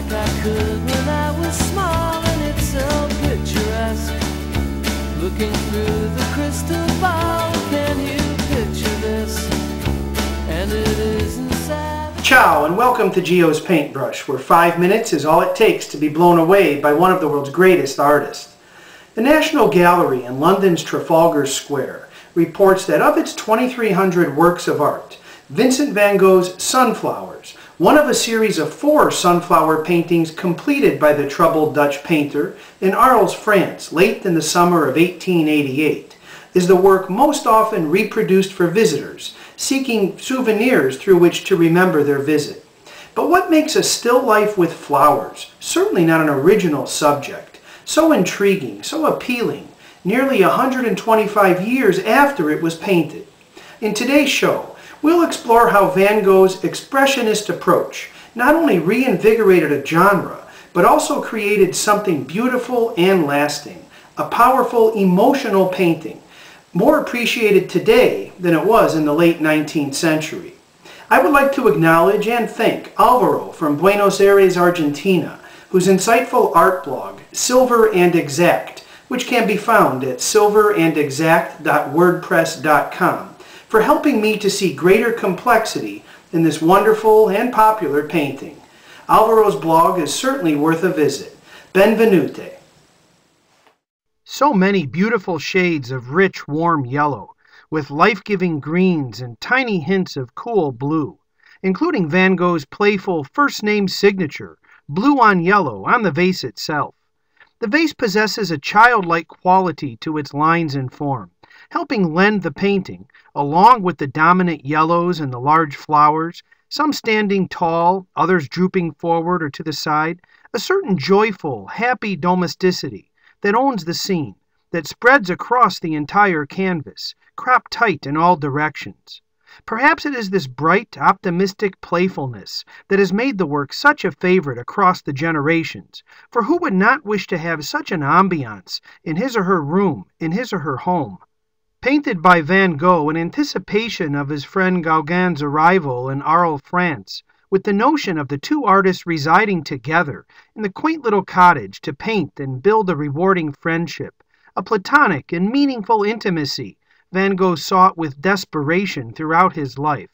like I could when I was small, and it's so picturesque. Looking through the crystal ball, can you picture this? And it isn't sad. Ciao and welcome to Gio's Paintbrush, where 5 minutes is all it takes to be blown away by one of the world's greatest artists. The National Gallery in London's Trafalgar Square reports that of its 2,300 works of art, Vincent Van Gogh's Sunflowers, one of a series of 4 sunflower paintings completed by the troubled Dutch painter in Arles, France, late in the summer of 1888, is the work most often reproduced for visitors seeking souvenirs through which to remember their visit. But what makes a still life with flowers, certainly not an original subject, so intriguing, so appealing, nearly 125 years after it was painted? In today's show, we'll explore how Van Gogh's expressionist approach not only reinvigorated a genre, but also created something beautiful and lasting, a powerful emotional painting, more appreciated today than it was in the late 19th century. I would like to acknowledge and thank Alvaro from Buenos Aires, Argentina, whose insightful art blog, Silver and Exact, which can be found at silverandexact.wordpress.com, for helping me to see greater complexity in this wonderful and popular painting. Alvaro's blog is certainly worth a visit. Benvenute. So many beautiful shades of rich, warm yellow, with life-giving greens and tiny hints of cool blue, including Van Gogh's playful first-name signature, blue on yellow, on the vase itself. The vase possesses a childlike quality to its lines and form, helping lend the painting, along with the dominant yellows and the large flowers, some standing tall, others drooping forward or to the side, a certain joyful, happy domesticity that owns the scene, that spreads across the entire canvas, cropped tight in all directions. Perhaps it is this bright, optimistic playfulness that has made the work such a favorite across the generations, for who would not wish to have such an ambiance in his or her room, in his or her home? Painted by Van Gogh in anticipation of his friend Gauguin's arrival in Arles, France, with the notion of the two artists residing together in the quaint little cottage to paint and build a rewarding friendship, a platonic and meaningful intimacy Van Gogh sought with desperation throughout his life.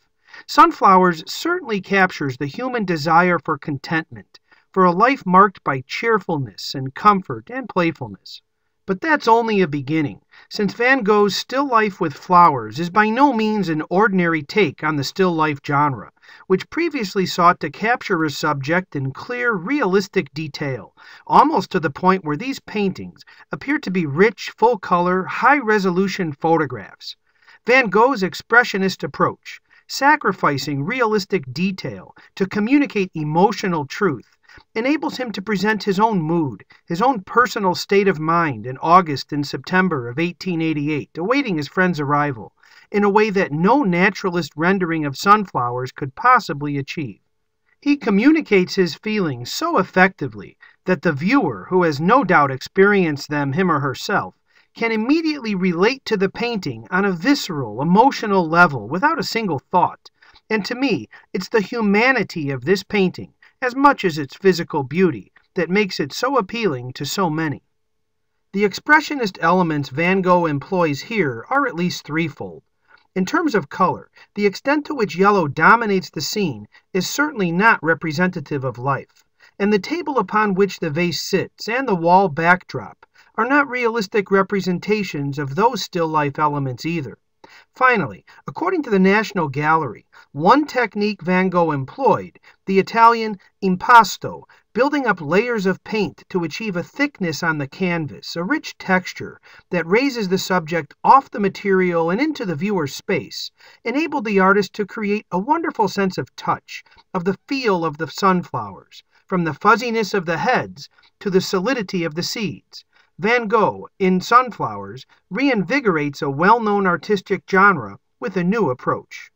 Sunflowers certainly captures the human desire for contentment, for a life marked by cheerfulness and comfort and playfulness. But that's only a beginning, since Van Gogh's still life with flowers is by no means an ordinary take on the still life genre, which previously sought to capture a subject in clear, realistic detail, almost to the point where these paintings appear to be rich, full-color, high-resolution photographs. Van Gogh's expressionist approach, sacrificing realistic detail to communicate emotional truth, enables him to present his own mood, his own personal state of mind in August and September of 1888, awaiting his friend's arrival, in a way that no naturalist rendering of sunflowers could possibly achieve. He communicates his feelings so effectively that the viewer, who has no doubt experienced them him or herself, can immediately relate to the painting on a visceral, emotional level without a single thought. And to me, it's the humanity of this painting, as much as its physical beauty, that makes it so appealing to so many. The expressionist elements Van Gogh employs here are at least threefold. In terms of color, the extent to which yellow dominates the scene is certainly not representative of life, and the table upon which the vase sits and the wall backdrop are not realistic representations of those still life elements either. Finally, according to the National Gallery, one technique Van Gogh employed, the Italian impasto, building up layers of paint to achieve a thickness on the canvas, a rich texture that raises the subject off the material and into the viewer's space, enabled the artist to create a wonderful sense of touch, of the feel of the sunflowers, from the fuzziness of the heads to the solidity of the seeds. Van Gogh, in Sunflowers, reinvigorates a well-known artistic genre with a new approach.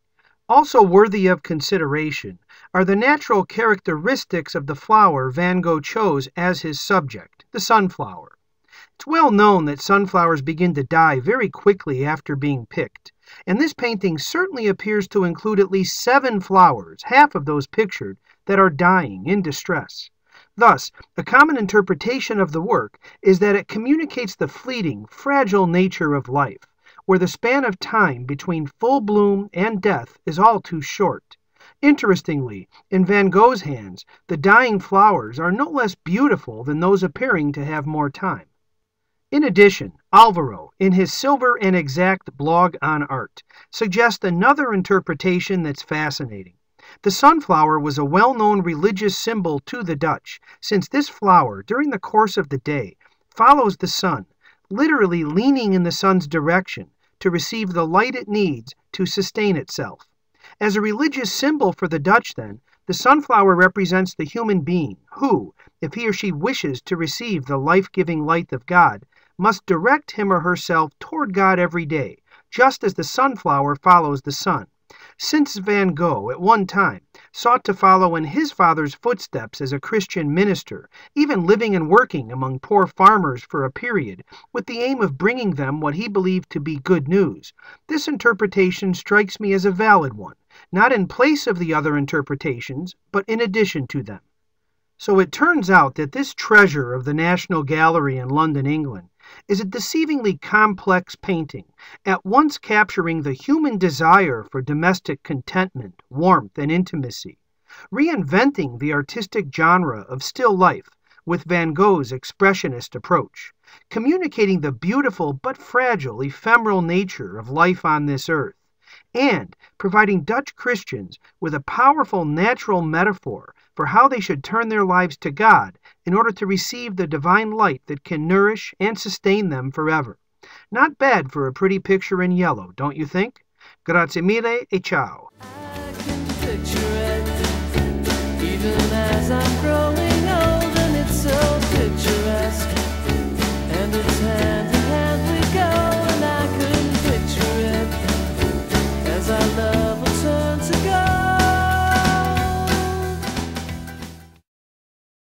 Also worthy of consideration are the natural characteristics of the flower Van Gogh chose as his subject, the sunflower. It's well known that sunflowers begin to die very quickly after being picked, and this painting certainly appears to include at least 7 flowers, half of those pictured, that are dying in distress. Thus, a common interpretation of the work is that it communicates the fleeting, fragile nature of life, where the span of time between full bloom and death is all too short. Interestingly, in Van Gogh's hands, the dying flowers are no less beautiful than those appearing to have more time. In addition, Alvaro, in his Silver and Exact blog on art, suggests another interpretation that's fascinating. The sunflower was a well-known religious symbol to the Dutch, since this flower, during the course of the day, follows the sun, literally leaning in the sun's direction to receive the light it needs to sustain itself. As a religious symbol for the Dutch, then, the sunflower represents the human being who, if he or she wishes to receive the life-giving light of God, must direct him or herself toward God every day, just as the sunflower follows the sun. Since Van Gogh, at one time, sought to follow in his father's footsteps as a Christian minister, even living and working among poor farmers for a period, with the aim of bringing them what he believed to be good news, this interpretation strikes me as a valid one, not in place of the other interpretations, but in addition to them. So it turns out that this treasure of the National Gallery in London, England, is a deceivingly complex painting, at once capturing the human desire for domestic contentment, warmth, and intimacy, reinventing the artistic genre of still life with Van Gogh's expressionist approach, communicating the beautiful but fragile ephemeral nature of life on this earth, and providing Dutch Christians with a powerful natural metaphor for how they should turn their lives to God in order to receive the divine light that can nourish and sustain them forever. Not bad for a pretty picture in yellow, don't you think? Grazie mille e ciao. I can picture